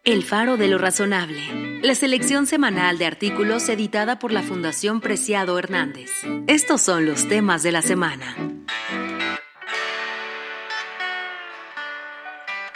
El Faro de lo Razonable, la selección semanal de artículos editada por la Fundación Preciado Hernández. Estos son los temas de la semana.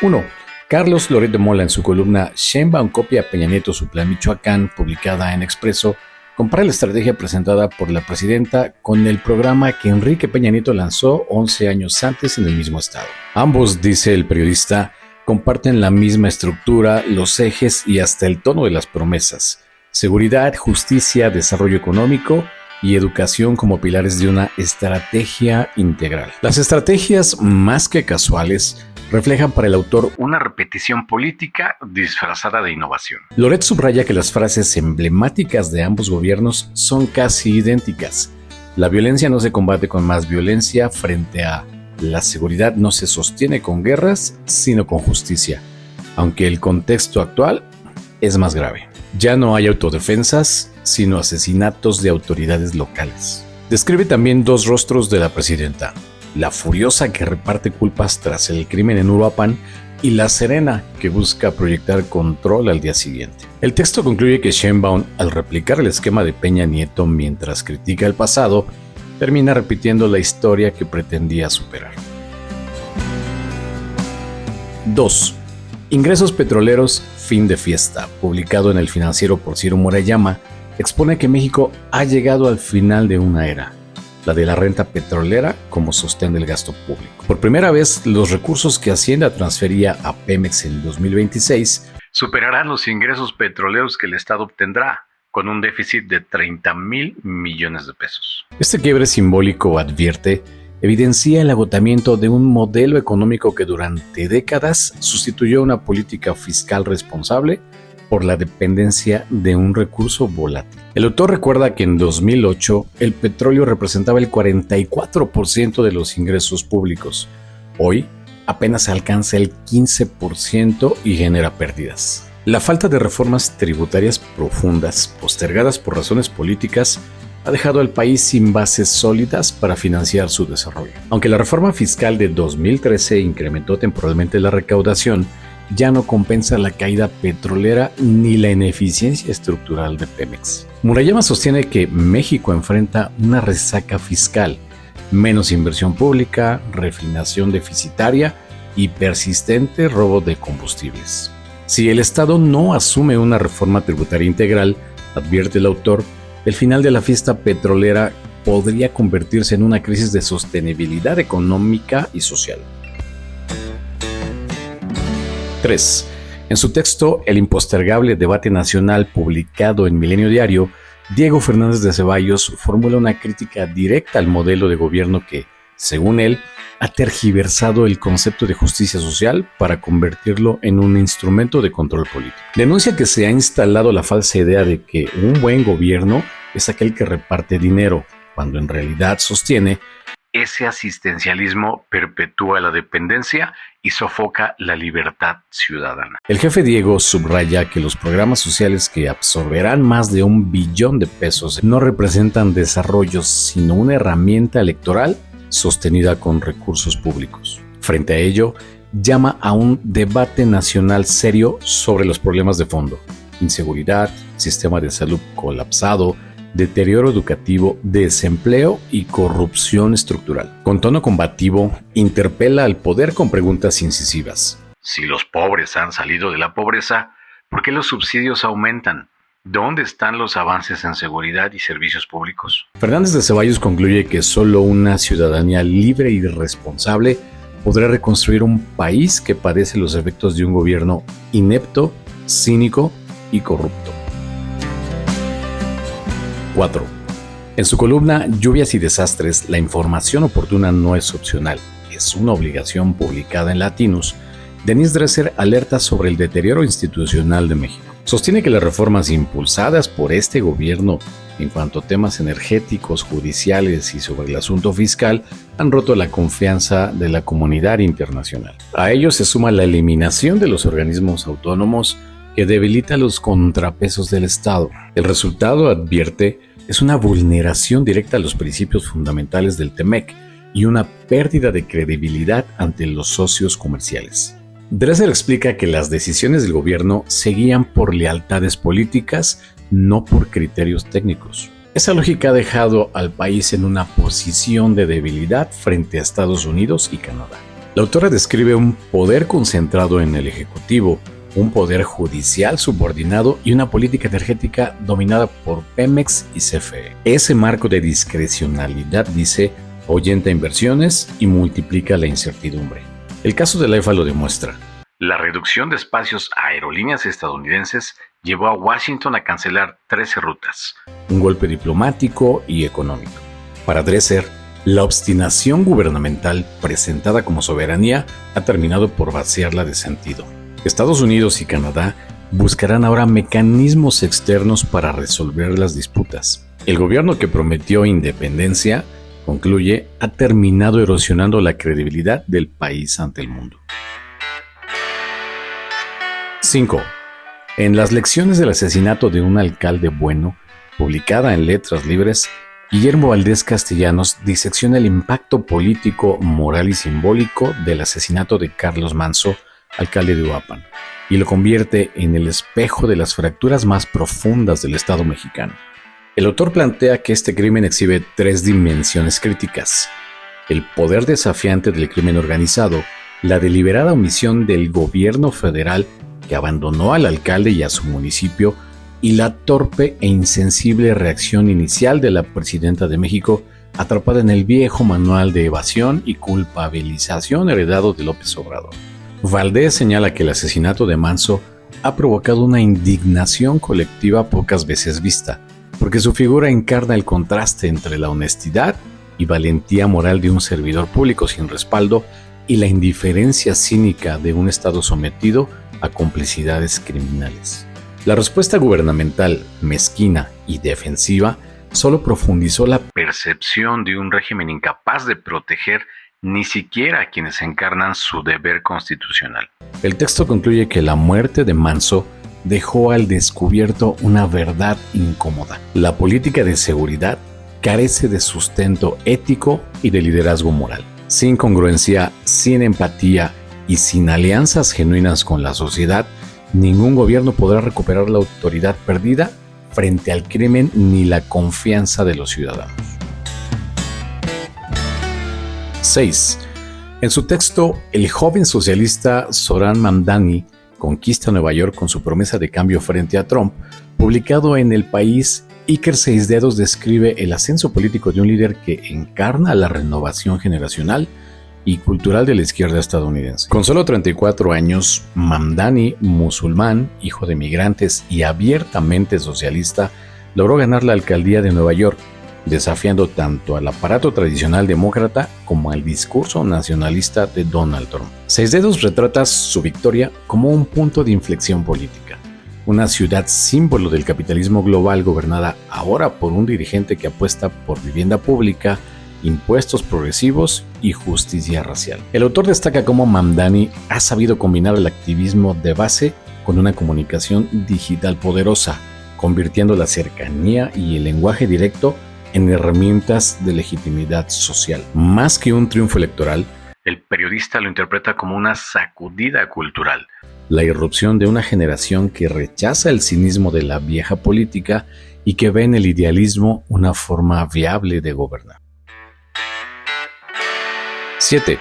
1. Carlos Loret de Mola, en su columna Sheinbaum copia a Peña Nieto su plan Michoacán, publicada en Expreso, compara la estrategia presentada por la presidenta con el programa que Enrique Peña Nieto lanzó 11 años antes en el mismo estado. Ambos, dice el periodista, comparten la misma estructura, los ejes y hasta el tono de las promesas: seguridad, justicia, desarrollo económico y educación como pilares de una estrategia integral. Las estrategias, más que casuales, reflejan para el autor una repetición política disfrazada de innovación. Loret subraya que las frases emblemáticas de ambos gobiernos son casi idénticas. La violencia no se combate con más violencia, frente a la seguridad no se sostiene con guerras, sino con justicia, aunque el contexto actual es más grave. Ya no hay autodefensas, sino asesinatos de autoridades locales. Describe también dos rostros de la presidenta: la furiosa que reparte culpas tras el crimen en Uruapan y la serena que busca proyectar control al día siguiente. El texto concluye que Sheinbaum, al replicar el esquema de Peña Nieto mientras critica el pasado, termina repitiendo la historia que pretendía superar. 2. Ingresos petroleros, fin de fiesta, publicado en El Financiero por Ciro Murayama, expone que México ha llegado al final de una era, la de la renta petrolera como sostén del gasto público. Por primera vez, los recursos que Hacienda transfería a Pemex en 2026 superarán los ingresos petroleros que el Estado obtendrá, con un déficit de 30,000 millones de pesos. Este quiebre simbólico, advierte, evidencia el agotamiento de un modelo económico que durante décadas sustituyó una política fiscal responsable por la dependencia de un recurso volátil. El autor recuerda que en 2008 el petróleo representaba el 44% de los ingresos públicos. Hoy apenas alcanza el 15% y genera pérdidas. La falta de reformas tributarias profundas, postergadas por razones políticas, ha dejado al país sin bases sólidas para financiar su desarrollo. Aunque la reforma fiscal de 2013 incrementó temporalmente la recaudación, ya no compensa la caída petrolera ni la ineficiencia estructural de Pemex. Murayama sostiene que México enfrenta una resaca fiscal, menos inversión pública, refinación deficitaria y persistente robo de combustibles. Si el Estado no asume una reforma tributaria integral, advierte el autor, el final de la fiesta petrolera podría convertirse en una crisis de sostenibilidad económica y social. 3. En su texto El impostergable debate nacional, publicado en Milenio Diario, Diego Fernández de Ceballos formula una crítica directa al modelo de gobierno que, según él, ha tergiversado el concepto de justicia social para convertirlo en un instrumento de control político. Denuncia que se ha instalado la falsa idea de que un buen gobierno es aquel que reparte dinero, cuando en realidad sostiene ese asistencialismo perpetúa la dependencia y sofoca la libertad ciudadana. El jefe Diego subraya que los programas sociales que absorberán más de $1 billón no representan desarrollo, sino una herramienta electoral sostenida con recursos públicos. Frente a ello, llama a un debate nacional serio sobre los problemas de fondo: inseguridad, sistema de salud colapsado, deterioro educativo, desempleo y corrupción estructural. Con tono combativo, interpela al poder con preguntas incisivas. Si los pobres han salido de la pobreza, ¿por qué los subsidios aumentan? ¿Dónde están los avances en seguridad y servicios públicos? Fernández de Ceballos concluye que solo una ciudadanía libre y responsable podrá reconstruir un país que padece los efectos de un gobierno inepto, cínico y corrupto. 4. En su columna Lluvias y Desastres, la información oportuna no es opcional, es una obligación, publicada en Latinus, Denise Dresser alerta sobre el deterioro institucional de México. Sostiene que las reformas impulsadas por este gobierno en cuanto a temas energéticos, judiciales y sobre el asunto fiscal han roto la confianza de la comunidad internacional. A ello se suma la eliminación de los organismos autónomos que debilita los contrapesos del Estado. El resultado, advierte, es una vulneración directa a los principios fundamentales del TEMEC y una pérdida de credibilidad ante los socios comerciales. Dresser explica que las decisiones del gobierno se guían por lealtades políticas, no por criterios técnicos. Esa lógica ha dejado al país en una posición de debilidad frente a Estados Unidos y Canadá. La autora describe un poder concentrado en el Ejecutivo, un poder judicial subordinado y una política energética dominada por Pemex y CFE. Ese marco de discrecionalidad, dice, ahuyenta inversiones y multiplica la incertidumbre. El caso del AIFA lo demuestra. La reducción de espacios a aerolíneas estadounidenses llevó a Washington a cancelar 13 rutas, un golpe diplomático y económico. Para Dresser, la obstinación gubernamental presentada como soberanía ha terminado por vaciarla de sentido. Estados Unidos y Canadá buscarán ahora mecanismos externos para resolver las disputas. El gobierno que prometió independencia, concluye, ha terminado erosionando la credibilidad del país ante el mundo. 5. En las lecciones del asesinato de un alcalde bueno, publicada en Letras Libres, Guillermo Valdés Castellanos disecciona el impacto político, moral y simbólico del asesinato de Carlos Manzo, alcalde de Uruapan, y lo convierte en el espejo de las fracturas más profundas del Estado mexicano. El autor plantea que este crimen exhibe 3 dimensiones críticas: el poder desafiante del crimen organizado, la deliberada omisión del gobierno federal que abandonó al alcalde y a su municipio, y la torpe e insensible reacción inicial de la presidenta de México, atrapada en el viejo manual de evasión y culpabilización heredado de López Obrador. Valdés señala que el asesinato de Manzo ha provocado una indignación colectiva pocas veces vista, porque su figura encarna el contraste entre la honestidad y valentía moral de un servidor público sin respaldo y la indiferencia cínica de un Estado sometido a complicidades criminales. La respuesta gubernamental, mezquina y defensiva, solo profundizó la percepción de un régimen incapaz de proteger ni siquiera a quienes encarnan su deber constitucional. El texto concluye que la muerte de Manzo dejó al descubierto una verdad incómoda. La política de seguridad carece de sustento ético y de liderazgo moral. Sin congruencia, sin empatía y sin alianzas genuinas con la sociedad, ningún gobierno podrá recuperar la autoridad perdida frente al crimen ni la confianza de los ciudadanos. 6. En su texto, el joven socialista Zoran Mamdani conquista Nueva York con su promesa de cambio frente a Trump, publicado en El País. Iker Seisdedos describe el ascenso político de un líder que encarna la renovación generacional y cultural de la izquierda estadounidense. Con solo 34 años, Mamdani, musulmán, hijo de migrantes y abiertamente socialista, logró ganar la alcaldía de Nueva York, desafiando tanto al aparato tradicional demócrata como al discurso nacionalista de Donald Trump. Seisdedos retrata su victoria como un punto de inflexión política. Una ciudad símbolo del capitalismo global gobernada ahora por un dirigente que apuesta por vivienda pública, impuestos progresivos y justicia racial. El autor destaca cómo Mamdani ha sabido combinar el activismo de base con una comunicación digital poderosa, convirtiendo la cercanía y el lenguaje directo en herramientas de legitimidad social. Más que un triunfo electoral, el periodista lo interpreta como una sacudida cultural, la irrupción de una generación que rechaza el cinismo de la vieja política y que ve en el idealismo una forma viable de gobernar. 7.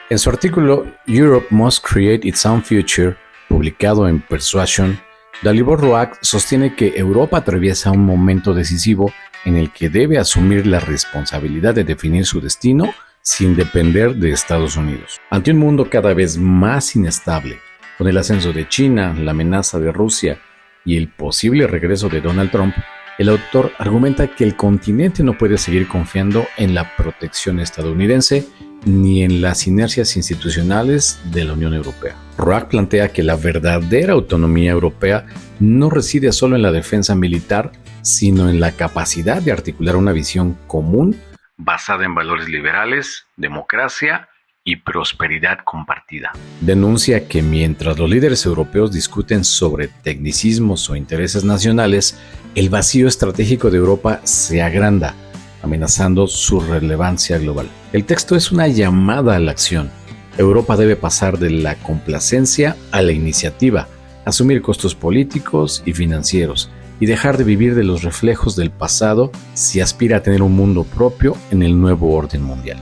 En su artículo Europe Must Create Its Own Future, publicado en Persuasion, Dalibor Roach sostiene que Europa atraviesa un momento decisivo en el que debe asumir la responsabilidad de definir su destino sin depender de Estados Unidos. Ante un mundo cada vez más inestable, con el ascenso de China, la amenaza de Rusia y el posible regreso de Donald Trump, el autor argumenta que el continente no puede seguir confiando en la protección estadounidense ni en las inercias institucionales de la Unión Europea. Roach plantea que la verdadera autonomía europea no reside solo en la defensa militar, sino en la capacidad de articular una visión común basada en valores liberales, democracia y prosperidad compartida. Denuncia que mientras los líderes europeos discuten sobre tecnicismos o intereses nacionales, el vacío estratégico de Europa se agranda, amenazando su relevancia global. El texto es una llamada a la acción, Europa debe pasar de la complacencia a la iniciativa, asumir costos políticos y financieros y dejar de vivir de los reflejos del pasado si aspira a tener un mundo propio en el nuevo orden mundial.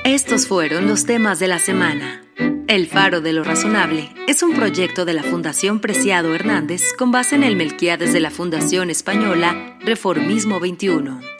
Estos fueron los temas de la semana. El Faro de lo Razonable es un proyecto de la Fundación Preciado Hernández con base en el Melquíades de la Fundación Española Reformismo 21.